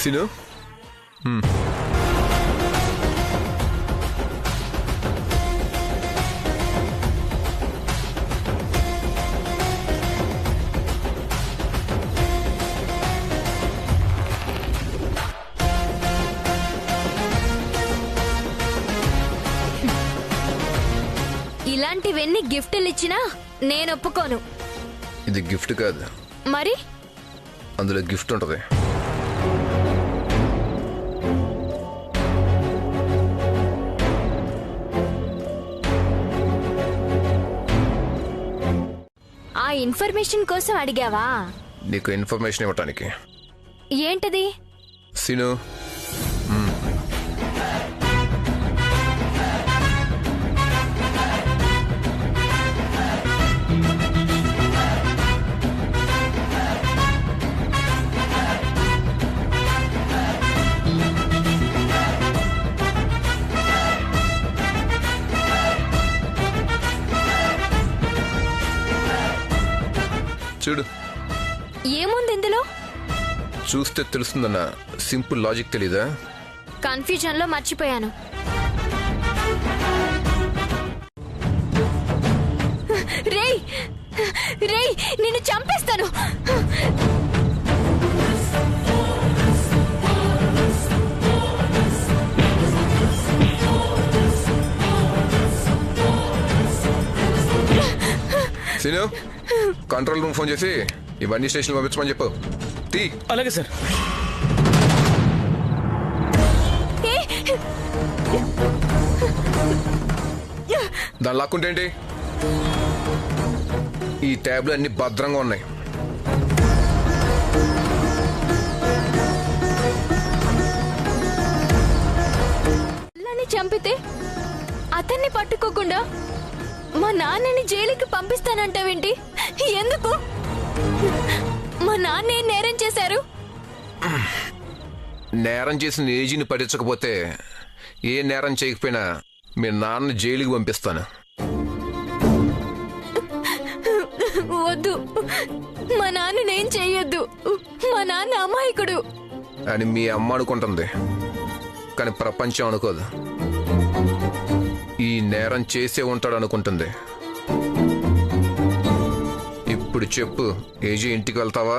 Scene ఇలాంటివన్నీ గిఫ్ట్లు ఇచ్చినా నేను ఒప్పుకోను. ఇది గిఫ్ట్ కాదు. మరి అందులో గిఫ్ట్ ఉంటది. ఆ ఇన్ఫర్మేషన్ కోసం అడిగావా? నీకు ఇన్ఫర్మేషన్ ఇవ్వటానికి. ఏంటది? సీను చూడు. ఏముంది ఇందులో? చూస్తే తెలుస్తుందన్న సింపుల్ లాజిక్ తెలీదా? కన్ఫ్యూజన్ లో మర్చిపోయాను. రేయ్ రేయ్ నిన్ను చంపేస్తాను. సీను కంట్రోల్ రూమ్ ఫోన్ చేసి ఇవన్నీ స్టేషన్ పంపించమని చెప్పు. తీ. అలాగే సార్. దాని లాక్కుంటేంటి? ఈ ట్యాబ్లు అన్ని భద్రంగా ఉన్నాయి. చంపితే అతన్ని పట్టుకోకుండా మా నాన్నని జైలుకి పంపిస్తానంటావేంటి? ఎందుకు? మా నాన్న ఏం నేరం చేశారు? నేరం చేసిన ఏజీని పడించకపోతే ఏ నేరం చేయకపోయినా మీ నాన్న జైలుకి పంపిస్తాను. వద్దు, మా నాన్ననేం చెయ్యొద్దు. మా నాన్న అమాయకుడు అని మీ అమ్మ అనుకుంటుంది, కానీ ప్రపంచం అనుకోదు. ఈ నేరం చేసే ఉంటాడు అనుకుంటుంది. ఇప్పుడు చెప్పు, ఏజీ ఇంటికి వెళ్తావా?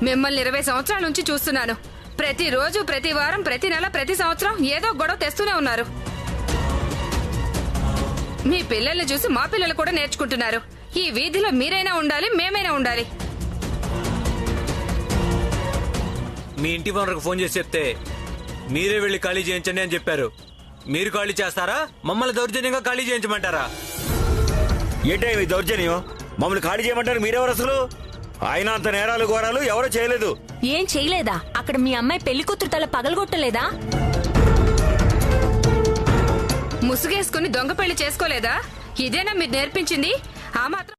మిమ్మల్ని 20 సంవత్సరాల నుంచి చూస్తున్నాను. ప్రతిరోజు, ప్రతి వారం, ప్రతి నెల, ప్రతి సంవత్సరం ఏదో గొడవ తెస్తూనే ఉన్నారు. మీ పిల్లల్ని చూసి మా పిల్లలు కూడా నేర్చుకుంటున్నారు. ఈ వీధిలో మీరైనా ఉండాలి, మేమైనా ఉండాలి. మీ ఇంటి ఓనర్కి ఫోన్ చేసి చెప్తే మీరే వెళ్ళి ఖాళీ చేయించండి అని చెప్పారు. మీరు ఖాళీ చేస్తారా? మమ్మల్ని దౌర్జన్యంగా ఖాళీ చేయించమంటారా? ఏంటే మీ దౌర్జన్యం? మమ్మల్ని ఖాళీ చేయమంటారు మీరెవరు అసలు? ఆయన అంత నేరాలు ఘోరాలు ఎవరో చేయలేదు. ఏం చేయలేదా? అక్కడ మీ అమ్మాయి పెళ్లి కూతురు తల పగలగొట్టలేదా? ముసుగేసుకుని దొంగ పెళ్లి చేసుకోలేదా? ఇదేనా మీరు నేర్పించింది? ఆ మాత్రం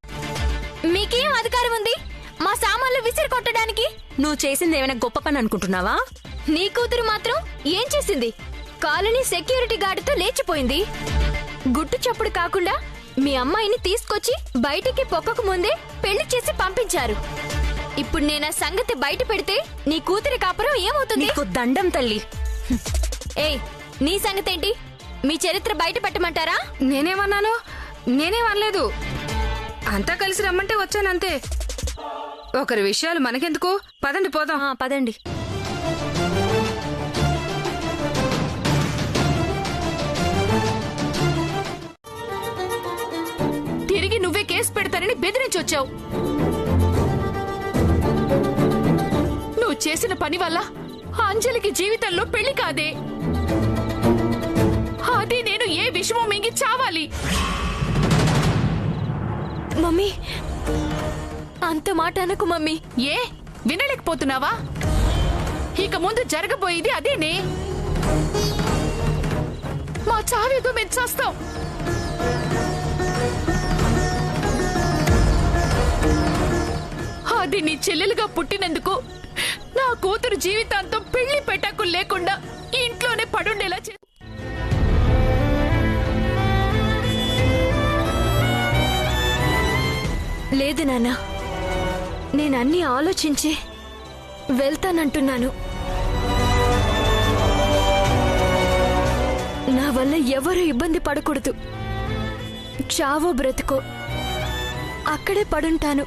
మీకేం అధికారం ఉంది మా సామాన్లు విసిరి కొట్టడానికి? నువ్వు చేసింది ఏమైనా గొప్ప పని అనుకుంటున్నావా? నీ కూతురు మాత్రం ఏం చేసింది? కాలనీ సెక్యూరిటీ గార్డుతో లేచిపోయింది. గుట్టు చప్పుడు కాకుండా మీ అమ్మాయిని తీసుకొచ్చి బయటికి పొక్కకు ముందే పెళ్లి చేసి పంపించారు. ఇప్పుడు నేను ఆ సంగతి బయట పెడితే నీ కూతురి కాపురం ఏమవుతుంది? నీకు దండం తల్లి. ఏయ్, నీ సంగతేంటి? మీ చరిత్ర బయట పెట్టమంటారా? నేనేమన్నాను? నేనేమనలేదు. అంతా కలిసి రమ్మంటే వచ్చానంతే. ఒకరి విషయాలు మనకెందుకు? పదండి పోదాం. పదండి. తిరిగి నువ్వే కేసు పెడతానని బెదిరించొచ్చావు. నువ్వు చేసిన పని వల్ల అంజలికి జీవితంలో పెళ్లి కాదే. అది నేను ఏ విషమో మింగి చావాలి. మమ్మీ, అంత మాట అనకు మమ్మీ. ఏ వినలేకపోతున్నావా? ఇక ముందు జరగబోయేది అదేనే. మా చావేదో మేము చేస్తాం. అది నీ చెల్లెలుగా పుట్టినందుకు నా కూతురు జీవితాంతం పెళ్లి పెట్టకు లేకుండా ఇంట్లోనే పడుండేలా చే. లేదు నాన్న, నేను అన్ని ఆలోచించి వెళ్తానంటున్నాను. నా వల్ల ఎవరు ఇబ్బంది పడకూడదు. చావో బ్రతుకో అక్కడే పడుంటాను.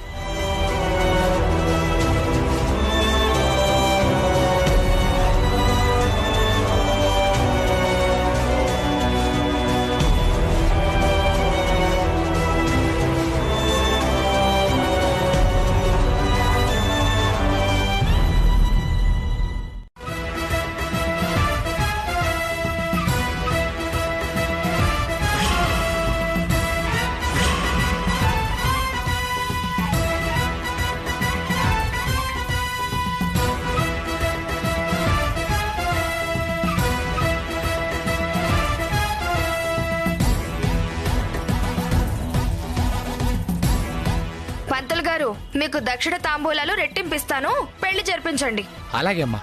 పంతులు గారు, మీకు దక్షిణ తాంబూలాలు రెట్టింపిస్తాను, పెళ్లి జరిపించండి. అలాగే అమ్మా.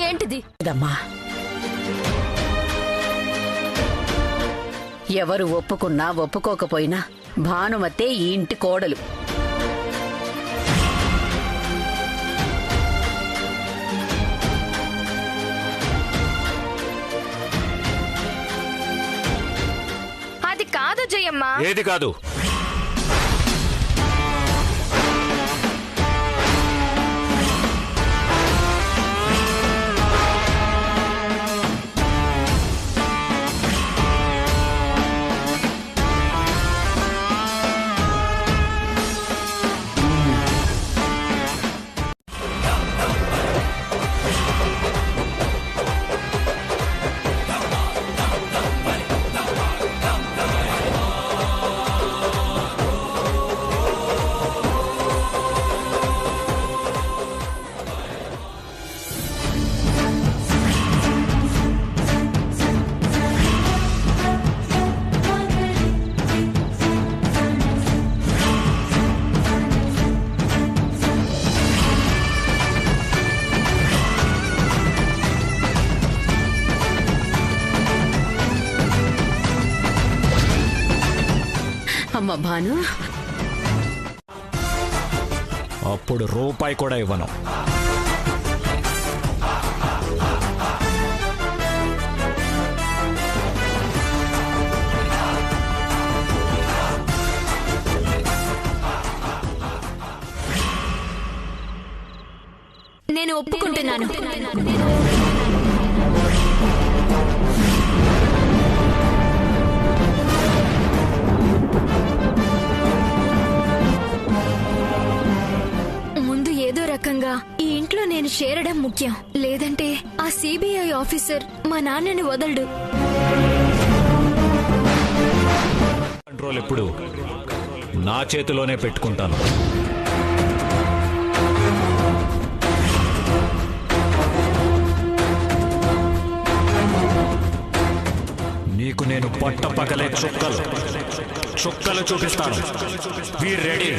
ఏంటిది? ఎవరు ఒప్పుకున్నా ఒప్పుకోకపోయినా భానుమతే ఈ ఇంటి కోడలు. అది కాదు జయమ్మ. ఏది కాదు? అమ్మ భాను, అప్పుడు రూపాయి కూడా ఇవ్వను. నేను ఒప్పుకుంటున్నాను. ముందు ఏదో రకంగా ఈ ఇంట్లో నేను చేరడం ముఖ్యం. లేదంటే ఆ సిబిఐ ఆఫీసర్ మా నాన్నని వదలడు. కంట్రోల్ ఎప్పుడు నా చేతిలోనే పెట్టుకుంటాను. నీకు నేను పట్టపగలే చుక్కలు చుక్కలు చూపిస్తాను. We ready.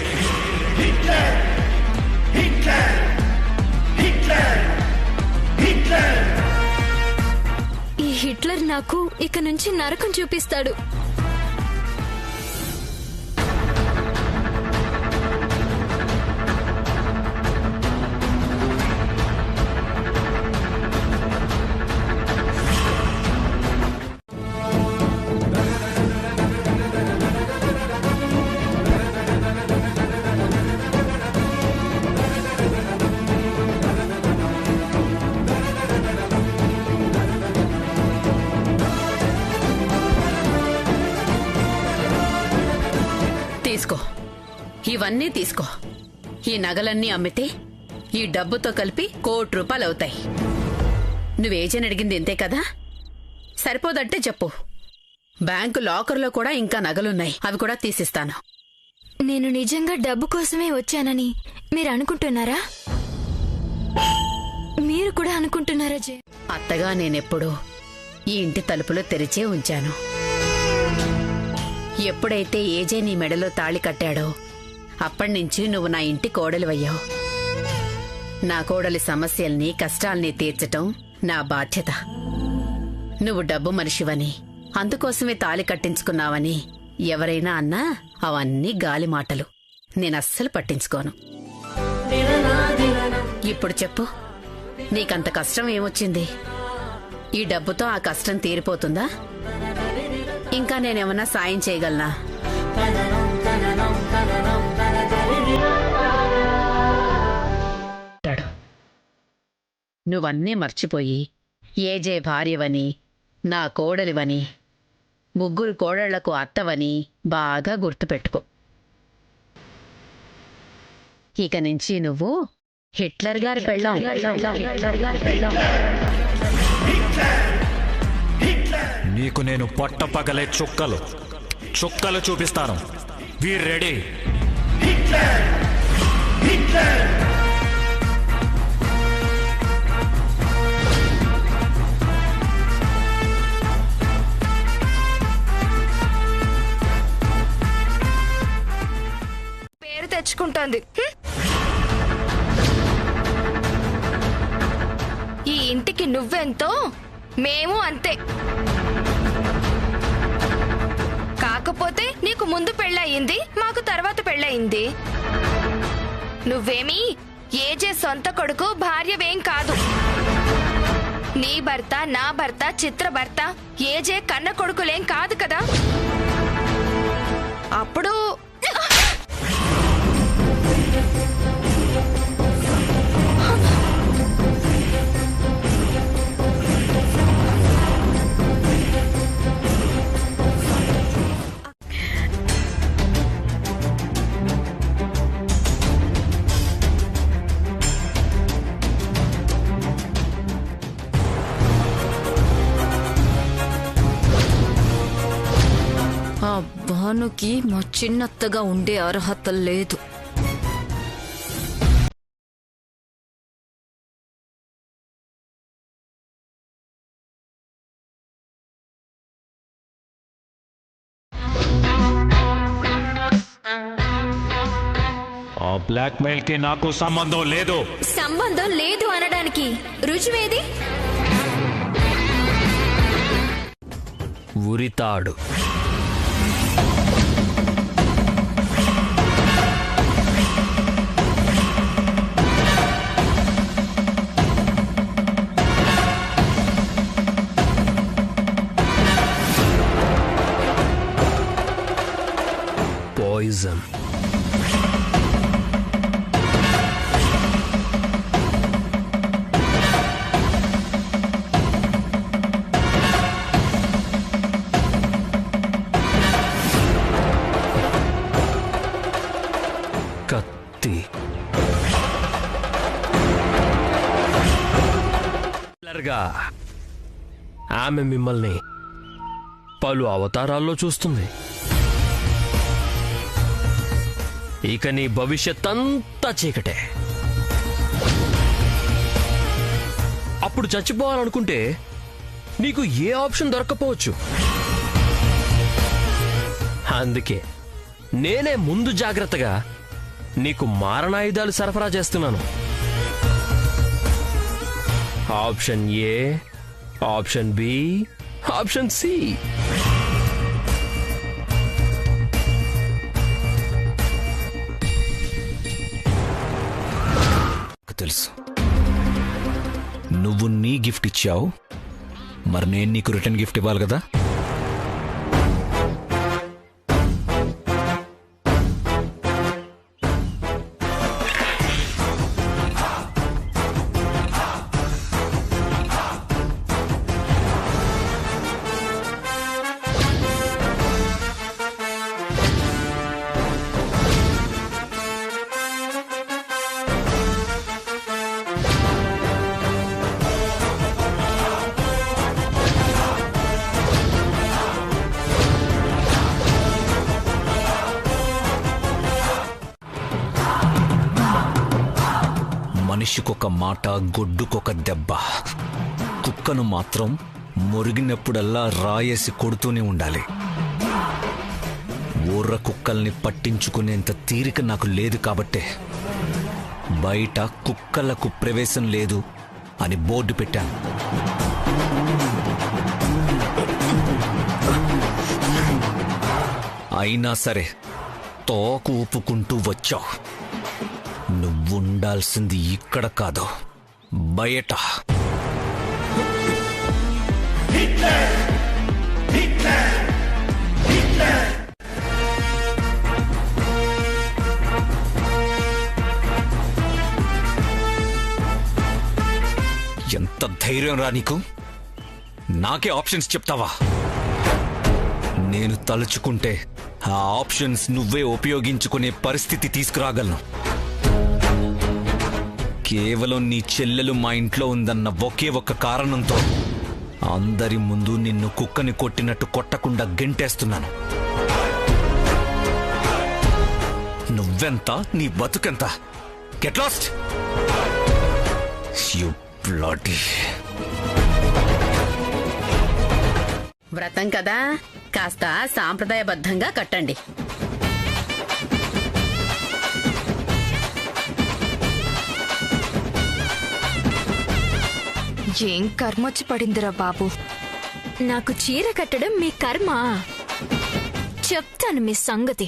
ఈ హిట్లర్ నాకు ఇక నుంచి నరకం చూపిస్తాడు. తీసుకో, ఇవన్నీ తీసుకో. ఈ నగలన్నీ అమ్మితే ఈ డబ్బుతో కలిపి ₹1 కోటి అవుతాయి. నువ్వేజని అడిగింది ఇంతే కదా? సరిపోదంటే చెప్పు. బ్యాంకు లాకర్లో కూడా ఇంకా నగలున్నాయి, అవి కూడా తీసిస్తాను. నేను నిజంగా డబ్బు కోసమే వచ్చానని మీరు అనుకుంటున్నారా? మీరు కూడా అనుకుంటున్నారా జయ? అత్తగా నేనెప్పుడూ ఈ ఇంటి తలుపులు తెరిచే ఉంచాను. ఎప్పుడైతే ఏజే నీ మెడలో తాళి కట్టాడో అప్పటినుంచి నువ్వు నా ఇంటి కోడలివయ్యావు. నా కోడలి సమస్యల్ని కష్టాల్ని తీర్చటం నా బాధ్యత. నువ్వు డబ్బు మనిషివని, అందుకోసమే తాళి కట్టించుకున్నావని ఎవరైనా అన్నా అవన్నీ గాలి మాటలు. నేనస్సలు పట్టించుకోను. ఇప్పుడు చెప్పు, నీకంత కష్టం ఏమొచ్చింది? ఈ డబ్బుతో ఆ కష్టం తీరిపోతుందా? ఇంకా నేనేమన్నా సాయం చేయగలనా? నువ్వన్నీ మర్చిపోయి ఏజే భార్యవని, నా కోడలివని, 3 కోడళ్లకు అత్తవని బాగా గుర్తుపెట్టుకో. ఇక నుంచి నువ్వు హిట్లర్ గారి పెళ్ళాం. నీకు నేను పట్టపగలే చుక్కలు చూపిస్తాను. We ready. పేరు తెచ్చుకుంటోంది. ఈ ఇంటికి నువ్వెంతో మేము అంతే. కాకపోతే నీకు ముందు పెళ్ళయింది, మాకు తర్వాత పెళ్ళయింది. నువ్వేమీ ఏజే సొంత కొడుకు భార్యవేం కాదు. నీ భర్త, నా భర్త, చిత్ర భర్త ఏజే కన్న కొడుకులేం కాదు కదా. అప్పుడు ఆ భానుకి మా చిన్నత్తగా ఉండే అర్హత లేదు. ఆ బ్లాక్ మెయిల్ కి నాకు సంబంధం లేదు. సంబంధం లేదు అనడానికి రుజువేది? ఉరితాడు. పాయిజన్. కత్తి. ఆమె మిమ్మల్ని పలు అవతారాల్లో చూస్తుంది. ఇక నీ భవిష్యత్ అంతా చీకటే. అప్పుడు చచ్చిపోవాలనుకుంటే నీకు ఏ ఆప్షన్ దొరకపోవచ్చు. అందుకే నేనే ముందు జాగ్రత్తగా నీకు మారణాయుధాలు సరఫరా చేస్తున్నాను. Option A, option B, option C. తెలుసు నువ్వు నీ గిఫ్ట్ ఇచ్చావు, మరి నేను నీకు రిటర్న్ గిఫ్ట్ ఇవ్వాలి కదా. మనిషికొక మాట, గొడ్డుకొక దెబ్బ. కుక్కను మాత్రం మురిగినప్పుడల్లా రాయేసి కొడుతూనే ఉండాలి. ఊర్ర కుక్కల్ని పట్టించుకునేంత తీరిక నాకు లేదు కాబట్టే బయట కుక్కలకు ప్రవేశం లేదు అని బోర్డు పెట్టాను. అయినా సరే తోకు ఊపుకుంటూ వచ్చావు. నువ్వుండాల్సింది ఇక్కడ కాదు, బయట. ఎంత ధైర్యం రా నీకు? నాకే ఆప్షన్స్ చెప్తావా? నేను తలుచుకుంటే ఆ ఆప్షన్స్ నువ్వే ఉపయోగించుకునే పరిస్థితి తీసుకురాగలను. కేవలం నీ చెల్లెలు మా ఇంట్లో ఉందన్న ఒకే ఒక్క కారణంతో అందరి ముందు నిన్ను కుక్కని కొట్టినట్టు కొట్టకుండా గెంటేస్తున్నాను. నువ్వెంత, నీ బతుకెంత? Get lost you bloody. వ్రతం కదా, కాస్త సాంప్రదాయబద్ధంగా కట్టండి. ఏం కర్మొచ్చి పడిందిరా బాబు. నాకు చీర కట్టడం మీ కర్మ. చెప్తాను మీ సంగతి.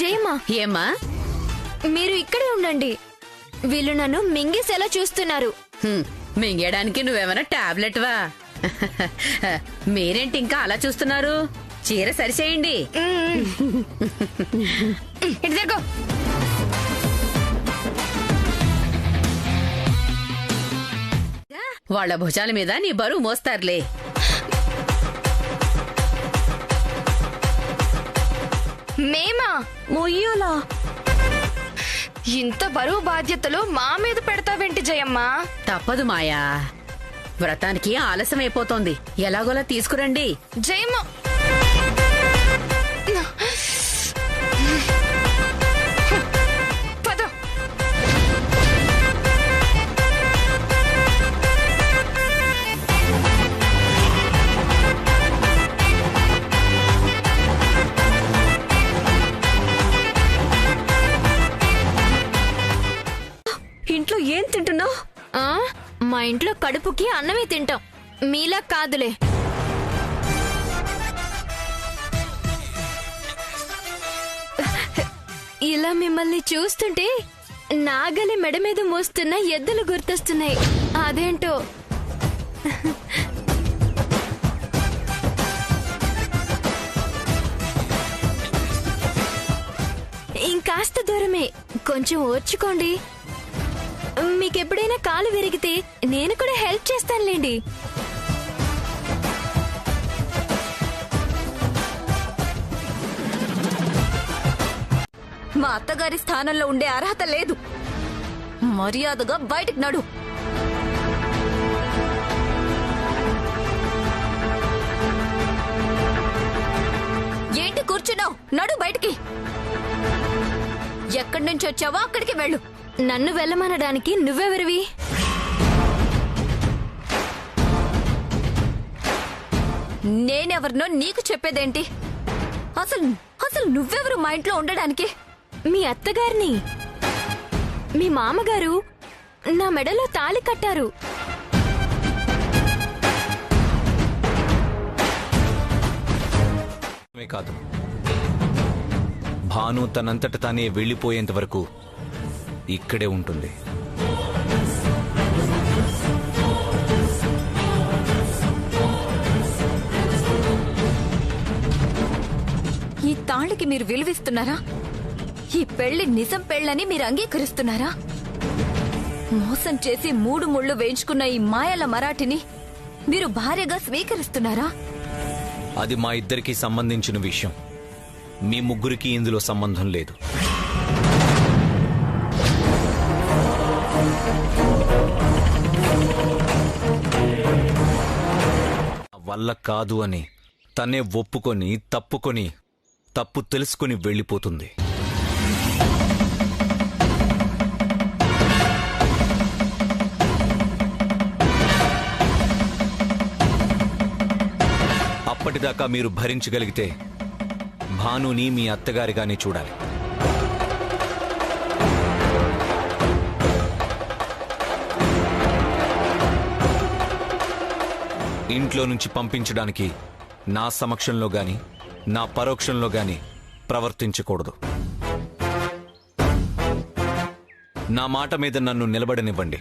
జయమా, ఏమ్మా? మీరు ఇక్కడే ఉండండి. వీళ్ళు నన్ను మింగేసేలా చూస్తున్నారు. మింగేయడానికి నువ్వేమైనా టాబ్లెట్వా? మీరేంటి ఇంకా అలా చూస్తున్నారు? చీర సరిచేయండి. ఇటు తిరుగు. వాళ్ళ భుజాల మీద నీ బరువు మోస్తారులే. మేమా మొయ్యోలా? ఇంత బరువు బాధ్యతలు మా మీద పెడతావేంటి జయమ్మా? తప్పదు మాయా, వ్రతానికి ఆలస్యం అయిపోతోంది. ఎలాగోలా తీసుకురండి. జయమ్మ, పద. ఇంట్లో ఏం తింటున్నావు? మా ఇంట్లో కడుపుకి అన్నమే తింటాం, మీలా కాదులే. ఇలా మిమ్మల్ని చూస్తుంటే నాగలి మెడ మీద మోస్తున్న ఎద్దులు గుర్తొస్తున్నాయి. అదేంటో. ఇంకాస్త దూరమే, కొంచెం ఓర్చుకోండి. మీకెప్పుడైనా కాలు విరిగితే నేను కూడా హెల్ప్ చేస్తానులేండి. మా అత్తగారి స్థానంలో ఉండే అర్హత లేదు. మర్యాదగా బయటికి నడు. ఏంటి కూర్చున్నావు? నడు బయటికి. ఎక్కడి నుంచి వచ్చావో అక్కడికి వెళ్ళు. నన్ను వెళ్ళమనడానికి నువ్వెవరివి? నేనెవరినో నీకు చెప్పేదేంటి? అసలు నువ్వెవరు మా ఇంట్లో ఉండడానికి? మీ అత్తగారిని. మీ మామగారు నా మెడలో తాళి కట్టారు. కాదు, భాను తనంతట తానే వెళ్ళిపోయేంత వరకు ఇక్కడే ఉంటుంది. ఈ తాళికి మీరు విలువిస్తున్నారా? ఈ పెళ్లి నిజం పెళ్ళని మీరు అంగీకరిస్తున్నారా? మోసం చేసి 3 ముళ్ళు వేయించుకున్న ఈ మాయల మరాఠిని మీరు భార్యగా స్వీకరిస్తున్నారా? అది మా ఇద్దరికి సంబంధించిన విషయం. మీ ముగ్గురికి ఇందులో సంబంధం లేదు. వల్ల కాదు అని తనే ఒప్పుకొని తప్పుకొని తప్పు తెలుసుకొని వెళ్ళిపోతుంది. అప్పటిదాకా మీరు భరించగలిగితే భానుని మీ అత్తగారిగానే చూడాలి. ఇంట్లో నుంచి పంపించడానికి నా సమక్షంలో గాని నా పరోక్షంలో గాని ప్రవర్తించకూడదు. నా మాట మీద నన్ను నిలబడనివ్వండి.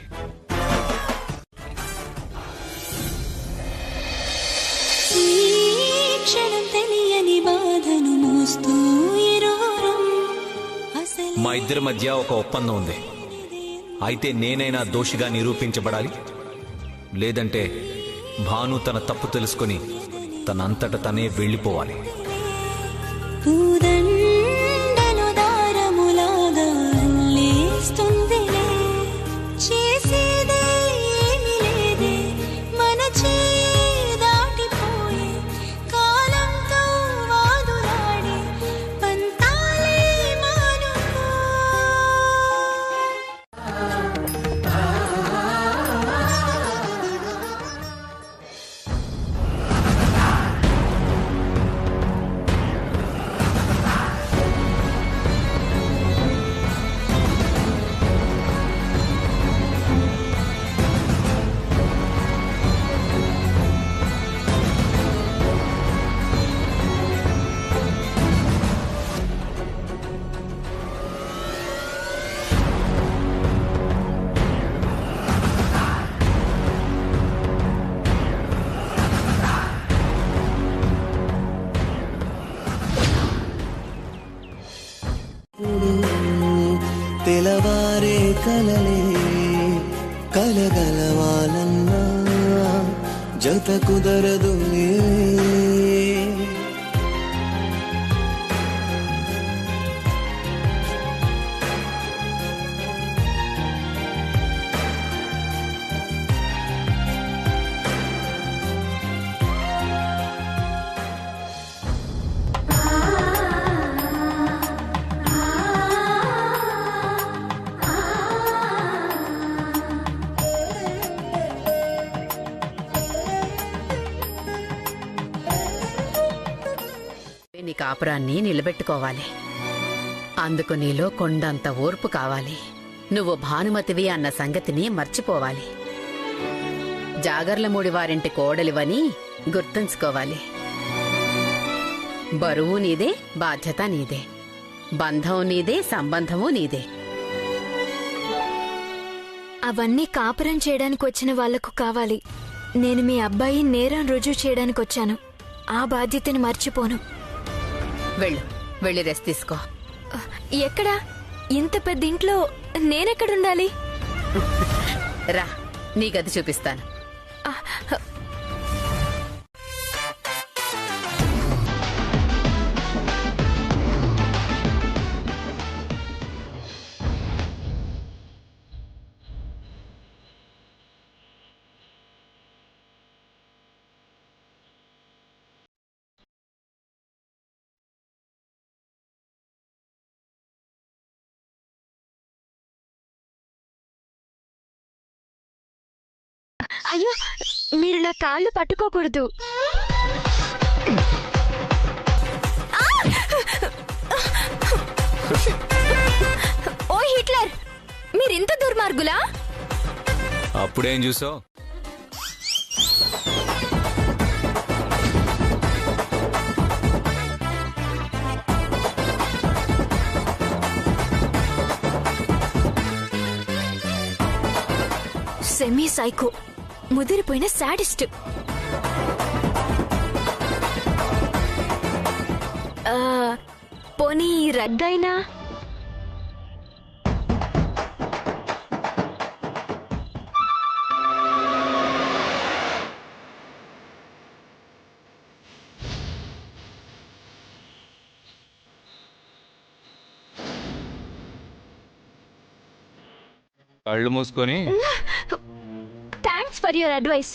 మా ఇద్దరి మధ్య ఒక ఒప్పందం ఉంది. అయితే నేనైనా దోషిగా నిరూపించబడాలి, లేదంటే భాను తన తప్పు తెలుసుకొని తనంతట తనే వెళ్ళిపోవాలి. తెలవారే కలలే కలగలవాలన్నా జత కుదరదులే. నీ కాపురాన్ని నిలబెట్టుకోవాలి. అందుకు నీలో కొండంత ఓర్పు కావాలి. నువ్వు భానుమతివి అన్న సంగతిని మర్చిపోవాలి. జాగర్లమూడి వారింటి కోడలివని గుర్తుంచుకోవాలి. బరువు నీదే, బాధ్యత నీదే, బంధం నీదే, సంబంధము నీదే. అవన్నీ కాపురం చేయడానికి వచ్చిన వాళ్లకు కావాలి. నేను మీ అబ్బాయి నేరం రుజువు చేయడానికి వచ్చాను. ఆ బాధ్యతని మర్చిపోను. వెళ్ళు, వెళ్ళి రెస్ట్ తీసుకో. ఎక్కడా? ఇంత పెద్ద ఇంట్లో నేనెక్కడుండాలి? రా, నీ గది చూపిస్తాను. అయ్యో, మీరు నా కాళ్ళు పట్టుకోకూడదు. ఓ హిట్లర్, మీరింత దుర్మార్గులా? అప్పుడేం చూసావు? సెమీ సైకో, ముదిరిపోయిన సాడిస్ట్. పోనీ రద్దయినా? కళ్ళు మూసుకొని థ్యాంక్స్ ఫర్ యువర్ అడ్వైస్.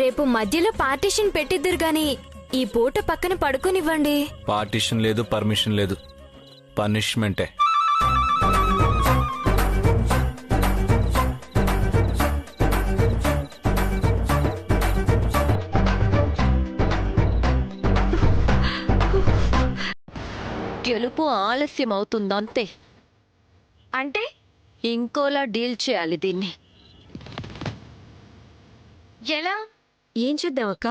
రేపు మధ్యలో పార్టీషన్ పెట్టిద్దురు గాని ఈ పూట పక్కన పడుకోనివ్వండి. పార్టీషన్ లేదు, పర్మిషన్ లేదు, పనిష్మెంటే. గెలుపు ఆలస్యం అవుతుందంతే. అంటే ఇంకోలా డీల్ చేయాలి దీన్ని. ఎలా? ఏం చేద్దాం అక్క?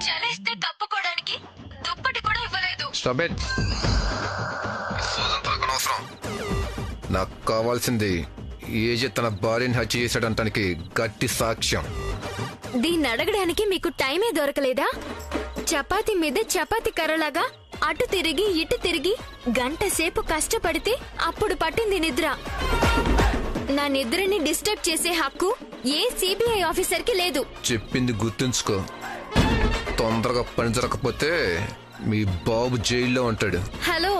చలేస్తే తప్పుకోవడానికి దుప్పటి కూడా ఇవ్వలేదు. Stop it. అవసరం. నాకు కావాల్సింది ఏజే తన భార్యని హత్య చేశాడంటానికి గట్టి సాక్ష్యం. దీన్ని అడగడానికి మీకు టైమే దొరకలేదా? చపాతీ మీద చపాతీ కర్రలాగా అటు తిరిగి ఇటు తిరిగి గంట సేపు కష్టపడితే అప్పుడు పట్టింది నిద్ర. నా నిద్రని డిస్టర్బ్ చేసే హక్కు ఏ సిబిఐ ఆఫీసర్కి లేదు. చెప్పింది గుర్తుంచుకో. తొందరగా పని జరగకపోతే మీ బాబు జైల్లో ఉంటాడు. హలో,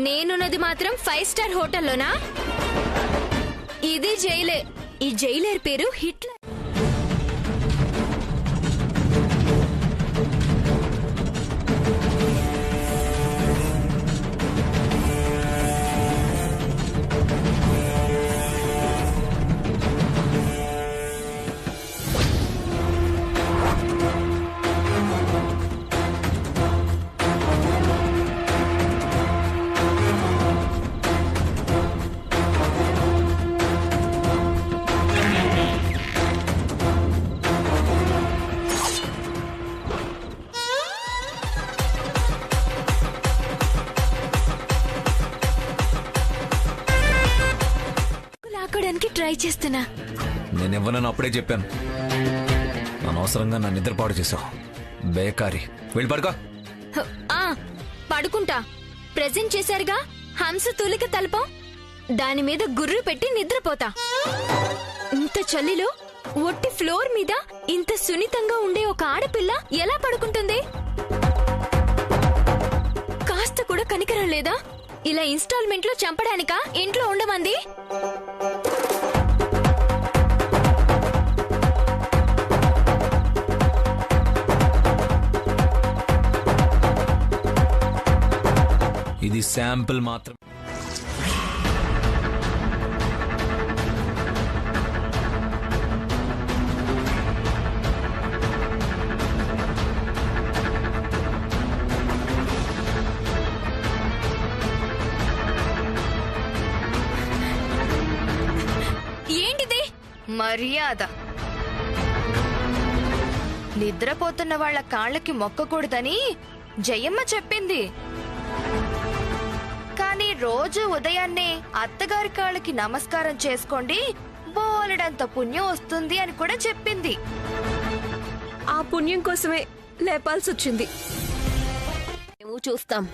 నేనున్నది మాత్రం 5 స్టార్ హోటల్లోనా? ఇది జైలే. ఈ జైలర్ పేరు హిట్లర్. లాక్కోడానికి ట్రై చేస్తున్నా. నేనెవ్వనని అప్పుడే చెప్పాను. అనవసరంగా నా నిద్ర పాడు చేసావు. బేకారి. వెళ్ళి పడుకో. పడుకుంటా. ప్రెజెంట్ చేశారుగా హంస తూలిక తల్పం, దాని మీద గుర్రు పెట్టి నిద్రపోతా. ఇంత చలిలో ఒట్టి ఫ్లోర్ మీద ఇంత సున్నితంగా ఉండే ఒక ఆడపిల్ల ఎలా పడుకుంటుంది? కాస్త కూడా కనికరం లేదా? ఇలా ఇన్స్టాల్మెంట్ లో చంపడానికా ఇంట్లో ఉండమంది? ఇది శాంపిల్ మాత్రం. ఏంటిది మర్యాద? నిద్రపోతున్న వాళ్ళ కాళ్ళకి మొక్కకూడదని జయమ్మ చెప్పింది. కానీ రోజు ఉదయాన్నే అత్తగారి కాళ్ళకి నమస్కారం చేసుకోండి, బోలెడంత పుణ్యం వస్తుంది అని కూడా చెప్పింది. ఆ పుణ్యం కోసమే లేపాల్సి వచ్చింది. మేము చూస్తాం.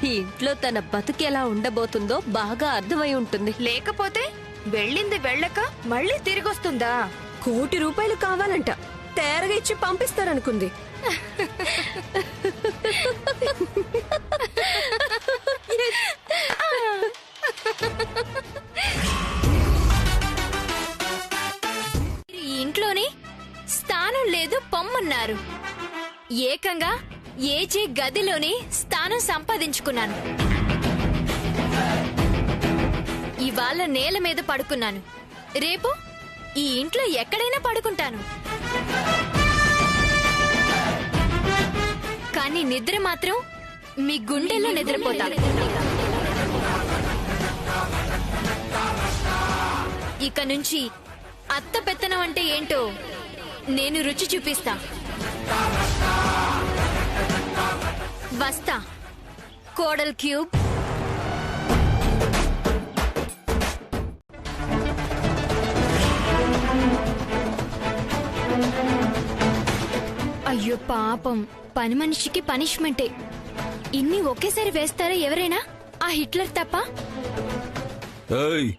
ఈ ఇంట్లో తన బతుకెలా ఉండబోతుందో బాగా అర్థమై ఉంటుంది. లేకపోతే వెళ్ళింది వెళ్ళక మళ్ళీ తిరిగొస్తుందా? 1 కోటి రూపాయలు కావాలంట. తేరగా ఇచ్చి పంపిస్తారనుకుంది. ఈ ఇంట్లోనే స్థానం లేదు పొమ్మన్నారు. ఏకంగా ఏజే గదిలోనే స్థానం సంపాదించుకున్నాను. ఇవాళ నేల మీద పడుకున్నాను, రేపు ఈ ఇంట్లో ఎక్కడైనా పడుకుంటాను. కానీ నిద్ర మాత్రం మీ గుండెల్లో నిద్రపోతా. ఇక నుంచి అత్త పెత్తనం అంటే ఏంటో నేను రుచి చూపిస్తా. వస్తా కోడల్ క్యూబ్. అయ్యో పాపం, పని మనిషికి పనిష్మెంటే. ఇన్ని ఒకేసారి వేస్తారా ఎవరైనా? ఆ హిట్లర్ తప్ప. ఏయ్,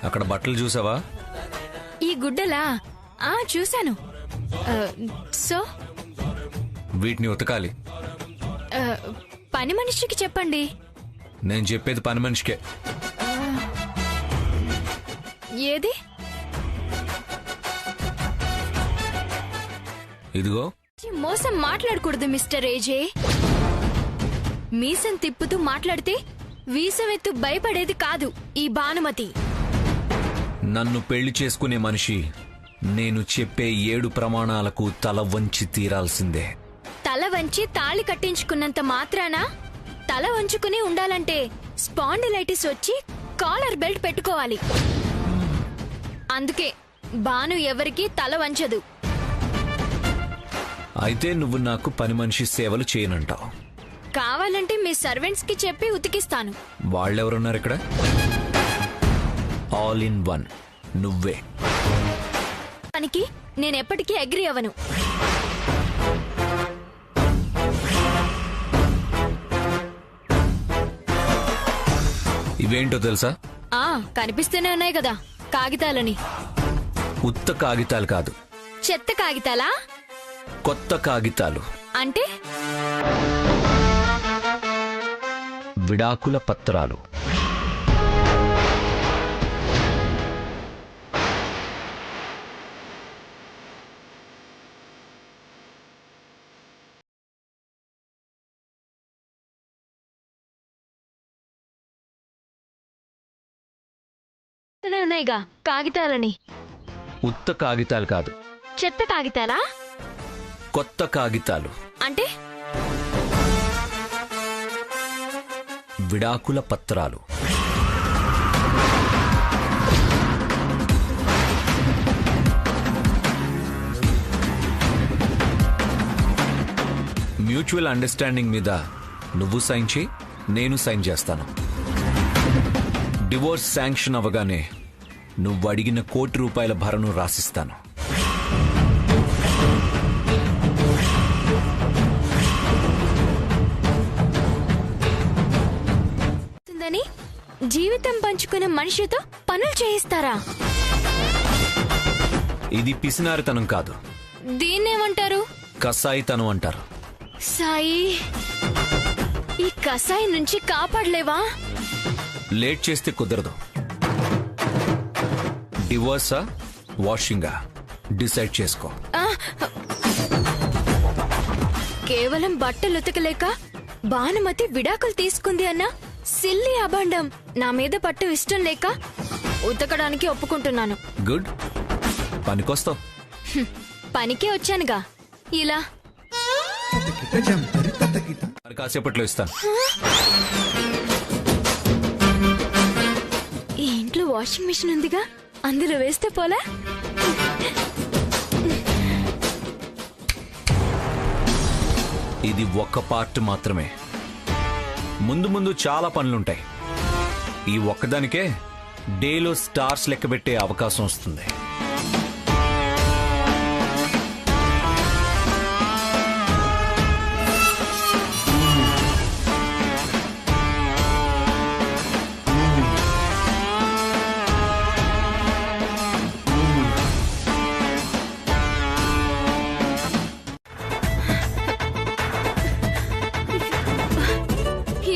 అక్కడ బట్టలు చూసావా? ఈ గుడ్డలా? చూశాను. సో వీటిని ఉతకాలి. పని మనిషికి చెప్పండి. నేను చెప్పేది పని మనిషికే. ఏది? ఇదిగో. మోసం మాట్లాడకూడదు మిస్టర్ ఏజే. మీసం తిప్పుతూ మాట్లాడితే వీసమెత్తు భయపడేది కాదు ఈ భానుమతి. నన్ను పెళ్లి చేసుకునే మనిషి నేను చెప్పే 7 ప్రమాణాలకు తల వంచి తీరాల్సిందే. తల వంచి తాళి కట్టించుకున్నంత మాత్రాన తల వంచుకుని ఉండాలంటే స్పాండిలైటిస్ వచ్చి కాలర్ బెల్ట్ పెట్టుకోవాలి. అందుకే భాను ఎవరికీ తల వంచదు. అయితే నువ్వు నాకు పని మనిషి సేవలు చేయనంటావు. కావాలంటే మీ సర్వెంట్స్ కి చెప్పి ఉతికిస్తాను. వాళ్ళెవరున్నారు ఇక్కడ? ఆల్ ఇన్ వన్ నువ్వే. పనికి నేనెప్పటికీ అగ్రి అవ్వను. ఇవేంటో తెలుసా? కనిపిస్తూనే ఉన్నాయి కదా కాగితాలని. ఉత్త కాగితాలు కాదు, చెత్త కాగితాలా? కొత్త కాగితాలు. అంటే విడాకుల పత్రాలు. ఉన్నాయిగా కాగితాలని. ఉత్త కాగితాలు కాదు, చెత్త కాగితాలా? కొత్త కాగితాలు. అంటే విడాకుల పత్రాలు. మ్యూచువల్ అండర్స్టాండింగ్ మీద నువ్వు సైన్ చేయి, నేను సైన్ చేస్తాను. డివోర్స్ శాంక్షన్ అవగానే నువ్వు అడిగిన ₹1 కోటి భరణం రాసిస్తాను. జీవితం పంచుకున్న మనిషితో పనులు చేయిస్తారా? ఇది పిసినారితనం కాదు, దీన్నేమంటారు? కసాయితనం అంటారు. సాయి, ఈ కసాయి నుంచి కాపాడలేవా? లేట్ చేస్తే కుదరదు. డివోర్సా వాషింగా డిసైడ్ చేసుకో. కేవలం బట్టలు ఉతకలేక భానుమతి విడాకులు తీసుకుంది అన్న సిల్లి అబాండం నా మీద పట్టు ఇష్టం లేక ఉతకడానికి ఒప్పుకుంటున్నాను. గుడ్, పనికొస్తావు. పనికే వచ్చానుగా. ఇలా మరి కాసేపట్లో ఇస్తాను. ఈ ఇంట్లో వాషింగ్ మిషన్ ఉందిగా, అందులో వేస్తే పోలా? ఇది ఒక్క పార్ట్ మాత్రమే. ముందు ముందు చాలా పనులుంటాయి. ఈ ఒక్కదానికే డేలో స్టార్స్ లెక్కబెట్టే అవకాశం వస్తుంది.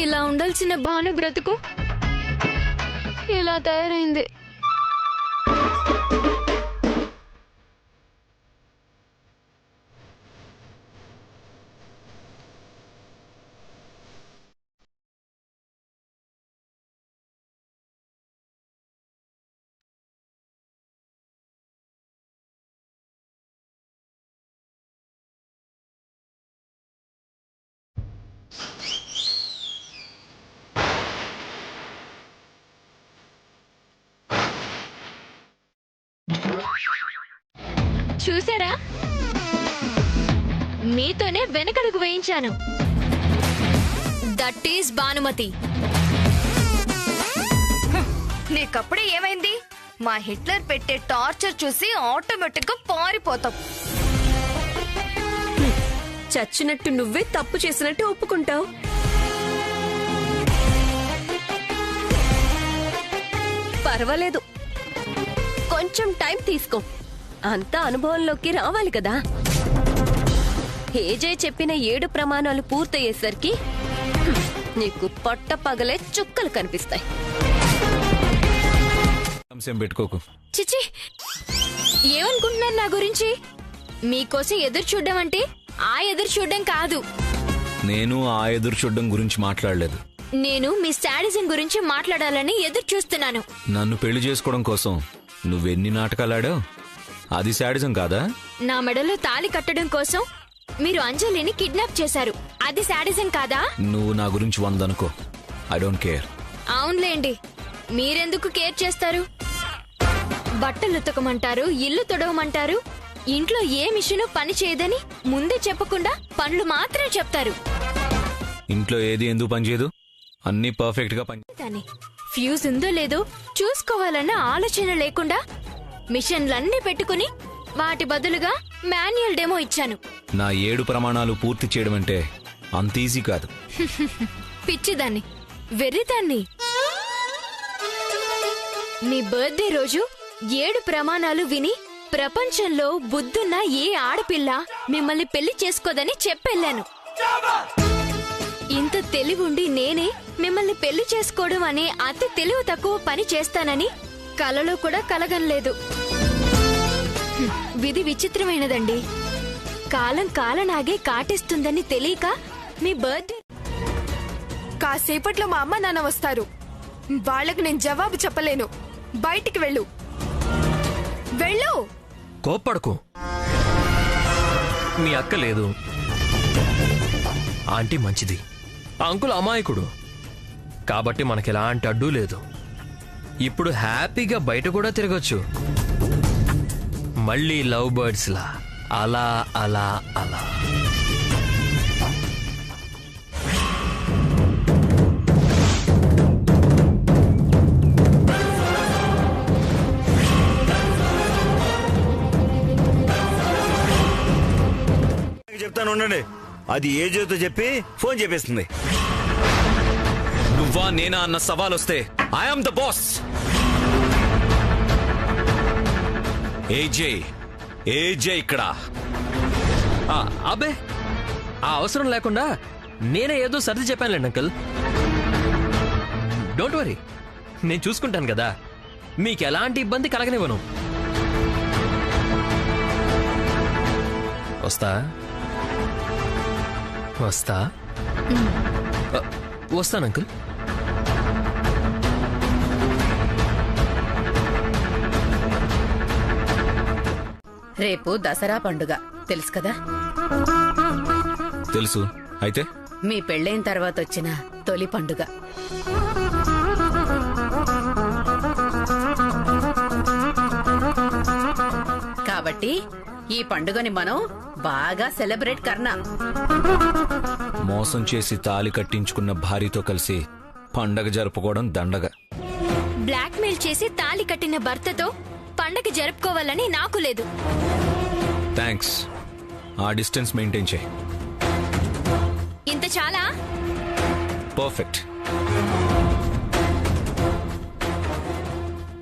ఇలా ఉండాల్సిన భాను బ్రతుకు ఇలా తయారైంది. చూసారా, మీతోనే వెనకడుగు వేయించాను. That is Bhanumathi. నీకప్పుడే ఏమైంది? మా హిట్లర్ పెట్టే టార్చర్ చూసి ఆటోమేటిక్ గా పారిపోతాం. చచ్చినట్టు నువ్వే తప్పు చేసినట్టు ఒప్పుకుంటావు. పర్వాలేదు, కొంచెం టైం తీసుకో. అంతా అనుభవంలోకి రావాలి కదా. ఏజే చెప్పిన 7 ప్రమాణాలు పూర్తయ్యేసరికి నీకు పట్ట పగలే చుక్కలు కనిపిస్తాయి. పెట్టుకోకు. చిచి, ఏమనుకుంటున్నారు నా గురించి? మీకోసం ఎదురు చూడడం అంటే ఆ ఎదురు చూడడం కాదు. నేను ఆ ఎదురు చూడడం గురించి మాట్లాడలేదు. నేను మీ శాడిజం గురించి మాట్లాడాలని ఎదురు చూస్తున్నాను. నన్ను పెళ్లి చేసుకోవడం కోసం నువ్వెన్ని నాటకాలాడావు? అది శాడిజం కాదా? నా మెడలో తాళి కట్టడం కోసం మీరు అంజలిని కిడ్నాప్ చేశారు. అది శాడిజం కాదా? నువ్వు నా గురించి 100 అనుకో. I don't care. అవునులేండి, మీరెందుకు కేర్ చేస్తారు? బట్టలు ఉతకమంటారు, ఇల్లు తుడవమంటారు. ఇంట్లో ఏ మిషను పని చేయదని ముందే చెప్పకుండా పనులు మాత్రమే చెప్తారు. ఇంట్లో ఏది ఎందుకు పనిచేయదు? అన్ని పర్ఫెక్ట్ గా పని. ఫ్యూజ్ ఉందో లేదో చూసుకోవాలన్న ఆలోచన లేకుండా మిషన్లన్నీ పెట్టుకుని వాటి బదులుగా మాన్యువల్ డెమో ఇచ్చాను. నా 7 ప్రమాణాలు పూర్తి చేయడం అంటే అంత ఈజీ కాదు. పిచ్చిదాన్ని, వెర్రిదాన్ని. మీ బర్త్డే రోజు 7 ప్రమాణాలు విని ప్రపంచంలో బుద్ధున్న ఏ ఆడపిల్ల మిమ్మల్ని పెళ్లి చేసుకోదని చెప్పెళ్ళాను. ఇంత తెలివుండి నేనే మిమ్మల్ని పెళ్లి చేసుకోవడం అనే అతి తెలివి తక్కువ పని చేస్తానని కలలో కూడా కలగనలేదు. విధి విచిత్రమైనదండి. కాలం కాలనాగే కాటేస్తుందని తెలియక మీ బర్త్డే. కాసేపట్లో మా అమ్మ నాన్న వస్తారు. వాళ్ళకు నేను జవాబు చెప్పలేను. బయటికి వెళ్ళు. వెళ్ళు. కోప్పడకు. మీ అక్క లేదు, ఆంటీ మంచిది, అంకుల్ అమాయకుడు. కాబట్టి మనకెలాంటి అడ్డు లేదు. ఇప్పుడు హ్యాపీగా బయట కూడా తిరగచ్చు. మళ్ళీ లవ్ బర్డ్స్ లా అలా అలా అలా. చెప్తాను ఉండండి. అది ఏజోతో చెప్పి ఫోన్ చేపిస్తుంది. నువ్వా నేనా అన్న సవాల్ వస్తే ఐఎమ్ ద బాస్. ఏజే ఏజే ఇక్కడ. అబ్బే, ఆ అవసరం లేకుండా నేనే ఏదో సర్ది చెప్పానులేండి అంకుల్. డోంట్ వరీ, నేను చూసుకుంటాను కదా. మీకు ఎలాంటి ఇబ్బంది కలగనివ్వను. వస్తా వస్తా వస్తాను అంకుల్. రేపు దసరా పండుగ తెలుసు కదా? తెలుసు. అయితే మీ పెళ్ళైన తర్వాత వచ్చిన తొలి పండుగ. కాబట్టి ఈ పండుగని మనం బాగా సెలబ్రేట్ కర్నా. మోసం చేసి తాళి కట్టించుకున్న భార్యతో కలిసి పండగ జరుపుకోవడం దండగ. బ్లాక్మెయిల్ చేసి తాళి కట్టిన భర్తతో పండగ జరుపుకోవాలని నాకు లేదు. థ్యాంక్స్. ఆ డిస్టెన్స్ మెయింటైన్ చేయి. ఇంత చాలా? పర్ఫెక్ట్.